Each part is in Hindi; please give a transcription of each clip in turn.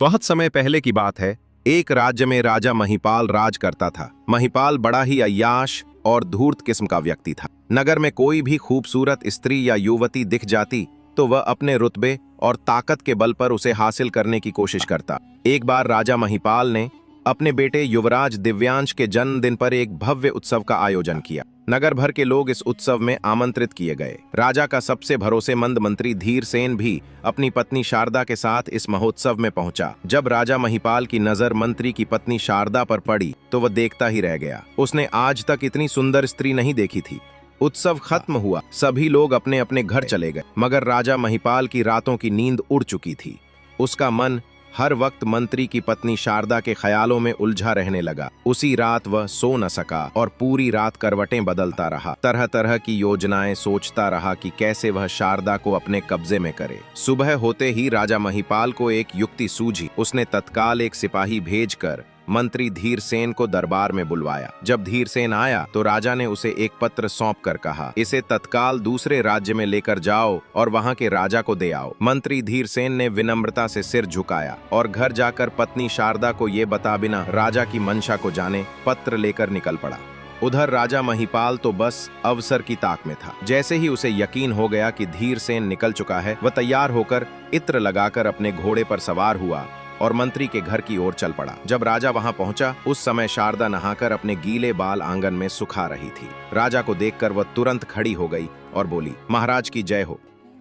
बहुत समय पहले की बात है। एक राज्य में राजा महिपाल राज करता था। महिपाल बड़ा ही अय्याश और धूर्त किस्म का व्यक्ति था। नगर में कोई भी खूबसूरत स्त्री या युवती दिख जाती तो वह अपने रुतबे और ताकत के बल पर उसे हासिल करने की कोशिश करता। एक बार राजा महिपाल ने अपने बेटे युवराज दिव्यांश के जन्मदिन पर एक भव्य उत्सव का आयोजन किया। नगर भर के लोग इस उत्सव में आमंत्रित किए गए। राजा का सबसे भरोसेमंद मंत्री धीरसेन भी अपनी पत्नी शारदा के साथ इस महोत्सव में पहुंचा। जब राजा महिपाल की नजर मंत्री की पत्नी शारदा पर पड़ी तो वह देखता ही रह गया। उसने आज तक इतनी सुंदर स्त्री नहीं देखी थी। उत्सव खत्म हुआ, सभी लोग अपने अपने घर चले गए, मगर राजा महिपाल की रातों की नींद उड़ चुकी थी। उसका मन हर वक्त मंत्री की पत्नी शारदा के ख्यालों में उलझा रहने लगा। उसी रात वह सो न सका और पूरी रात करवटें बदलता रहा। तरह तरह की योजनाएं सोचता रहा कि कैसे वह शारदा को अपने कब्जे में करे। सुबह होते ही राजा महिपाल को एक युक्ति सूझी। उसने तत्काल एक सिपाही भेजकर मंत्री धीरसेन को दरबार में बुलवाया। जब धीरसेन आया तो राजा ने उसे एक पत्र सौंप कर कहा, इसे तत्काल दूसरे राज्य में लेकर जाओ और वहां के राजा को दे आओ। मंत्री धीरसेन ने विनम्रता से सिर झुकाया और घर जाकर पत्नी शारदा को ये बता बिना राजा की मंशा को जाने पत्र लेकर निकल पड़ा। उधर राजा महिपाल तो बस अवसर की ताक में था। जैसे ही उसे यकीन हो गया कि धीरसेन निकल चुका है, वह तैयार होकर इत्र लगाकर अपने घोड़े पर सवार हुआ और मंत्री के घर की ओर चल पड़ा। जब राजा वहां पहुंचा उस समय शारदा नहाकर अपने गीले बाल आंगन में सुखा रही थी। राजा को देखकर वह तुरंत खड़ी हो गई और बोली, महाराज की जय हो।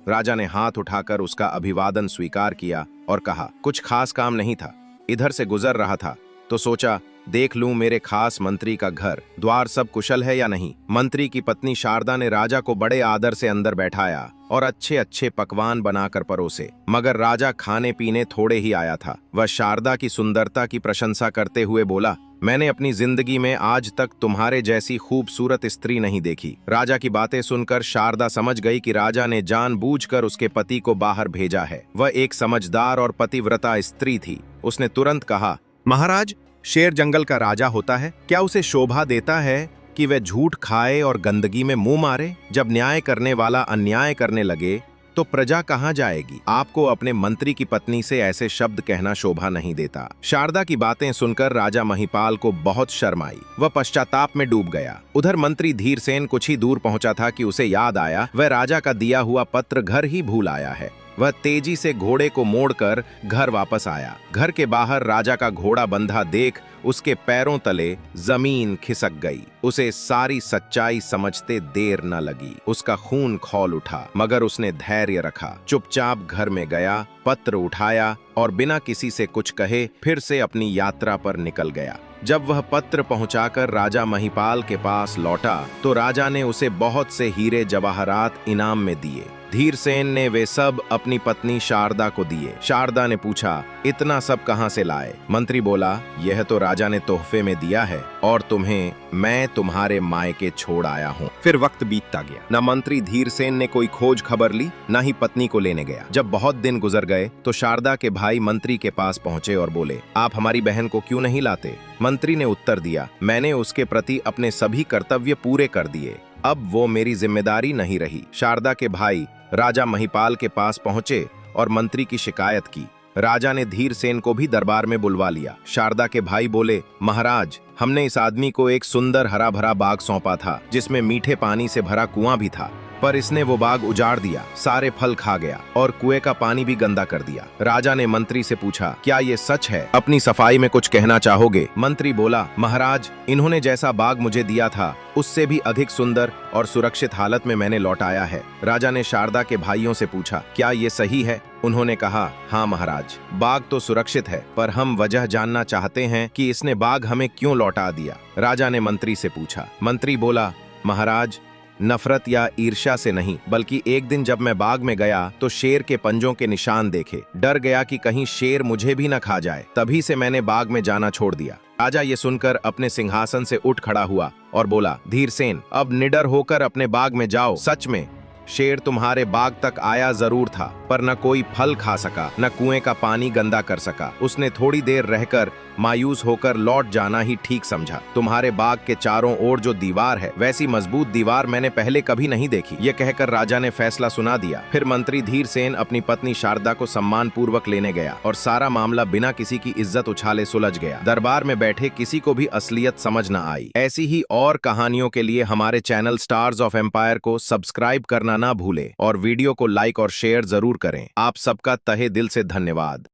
राजा ने हाथ उठाकर उसका अभिवादन स्वीकार किया और कहा, कुछ खास काम नहीं था, इधर से गुजर रहा था तो सोचा देख लूं मेरे खास मंत्री का घर द्वार सब कुशल है या नहीं। मंत्री की पत्नी शारदा ने राजा को बड़े आदर से अंदर बैठाया और अच्छे अच्छे पकवान बनाकर परोसे, मगर राजा खाने पीने थोड़े ही आया था। वह शारदा की सुंदरता की प्रशंसा करते हुए बोला, मैंने अपनी जिंदगी में आज तक तुम्हारे जैसी खूबसूरत स्त्री नहीं देखी। राजा की बातें सुनकर शारदा समझ गई कि राजा ने जानबूझकर उसके पति को बाहर भेजा है। वह एक समझदार और पतिव्रता स्त्री थी। उसने तुरंत कहा, महाराज, शेर जंगल का राजा होता है, क्या उसे शोभा देता है कि वह झूठ खाए और गंदगी में मुंह मारे? जब न्याय करने वाला अन्याय करने लगे तो प्रजा कहां जाएगी? आपको अपने मंत्री की पत्नी से ऐसे शब्द कहना शोभा नहीं देता। शारदा की बातें सुनकर राजा महिपाल को बहुत शर्म आई। वह पश्चाताप में डूब गया। उधर मंत्री धीरसेन कुछ ही दूर पहुंचा था कि उसे याद आया वह राजा का दिया हुआ पत्र घर ही भूल आया है। वह तेजी से घोड़े को मोड़कर घर वापस आया। घर के बाहर राजा का घोड़ा बंधा देख उसके पैरों तले जमीन खिसक गई। उसे सारी सच्चाई समझते देर न लगी। उसका खून खौल उठा, मगर उसने धैर्य रखा। चुपचाप घर में गया, पत्र उठाया और बिना किसी से कुछ कहे फिर से अपनी यात्रा पर निकल गया। जब वह पत्र पहुंचाकर राजा महिपाल के पास लौटा तो राजा ने उसे बहुत से हीरे जवाहरात इनाम में दिए। धीरसेन ने वे सब अपनी पत्नी शारदा को दिए। शारदा ने पूछा, इतना सब कहां से लाए? मंत्री बोला, यह तो राजा ने तोहफे में दिया है और तुम्हें मैं तुम्हारे मायके छोड़ आया हूँ। फिर वक्त बीतता गया। न मंत्री धीरसेन ने कोई खोज खबर ली, न ही पत्नी को लेने गया। जब बहुत दिन गुजर गए तो शारदा के भाई मंत्री के पास पहुंचे और बोले, आप हमारी बहन को क्यों नहीं लाते? मंत्री ने उत्तर दिया, मैंने उसके प्रति अपने सभी कर्तव्य पूरे कर दिए, अब वो मेरी जिम्मेदारी नहीं रही। शारदा के भाई राजा महिपाल के पास पहुंचे और मंत्री की शिकायत की। राजा ने धीरसेन को भी दरबार में बुलवा लिया। शारदा के भाई बोले, महाराज, हमने इस आदमी को एक सुंदर हरा भरा बाग सौंपा था जिसमें मीठे पानी से भरा कुआं भी था, पर इसने वो बाग उजाड़ दिया, सारे फल खा गया और कुएं का पानी भी गंदा कर दिया। राजा ने मंत्री से पूछा, क्या ये सच है? अपनी सफाई में कुछ कहना चाहोगे? मंत्री बोला, महाराज, इन्होंने जैसा बाग मुझे दिया था उससे भी अधिक सुंदर और सुरक्षित हालत में मैंने लौटाया है। राजा ने शारदा के भाइयों से पूछा, क्या ये सही है? उन्होंने कहा, हाँ महाराज, बाग तो सुरक्षित है, पर हम वजह जानना चाहते हैं कि इसने बाग हमें क्यों लौटा दिया। राजा ने मंत्री से पूछा। मंत्री बोला, महाराज, नफरत या ईर्ष्या से नहीं, बल्कि एक दिन जब मैं बाग में गया तो शेर के पंजों के निशान देखे। डर गया कि कहीं शेर मुझे भी न खा जाए, तभी से मैंने बाग में जाना छोड़ दिया। राजा ये सुनकर अपने सिंहासन से उठ खड़ा हुआ और बोला, धीरसेन, अब निडर होकर अपने बाग में जाओ। सच में शेर तुम्हारे बाग तक आया जरूर था, पर न कोई फल खा सका, न कुएं का पानी गंदा कर सका। उसने थोड़ी देर रहकर मायूस होकर लौट जाना ही ठीक समझा। तुम्हारे बाग के चारों ओर जो दीवार है, वैसी मजबूत दीवार मैंने पहले कभी नहीं देखी। यह कहकर राजा ने फैसला सुना दिया। फिर मंत्री धीरसेन अपनी पत्नी शारदा को सम्मान पूर्वक लेने गया और सारा मामला बिना किसी की इज्जत उछाले सुलझ गया। दरबार में बैठे किसी को भी असलियत समझ न आई। ऐसी ही और कहानियों के लिए हमारे चैनल स्टार्स ऑफ एम्पायर को सब्सक्राइब करना ना भूले और वीडियो को लाइक और शेयर जरूर करें। आप सबका तहे दिल से धन्यवाद।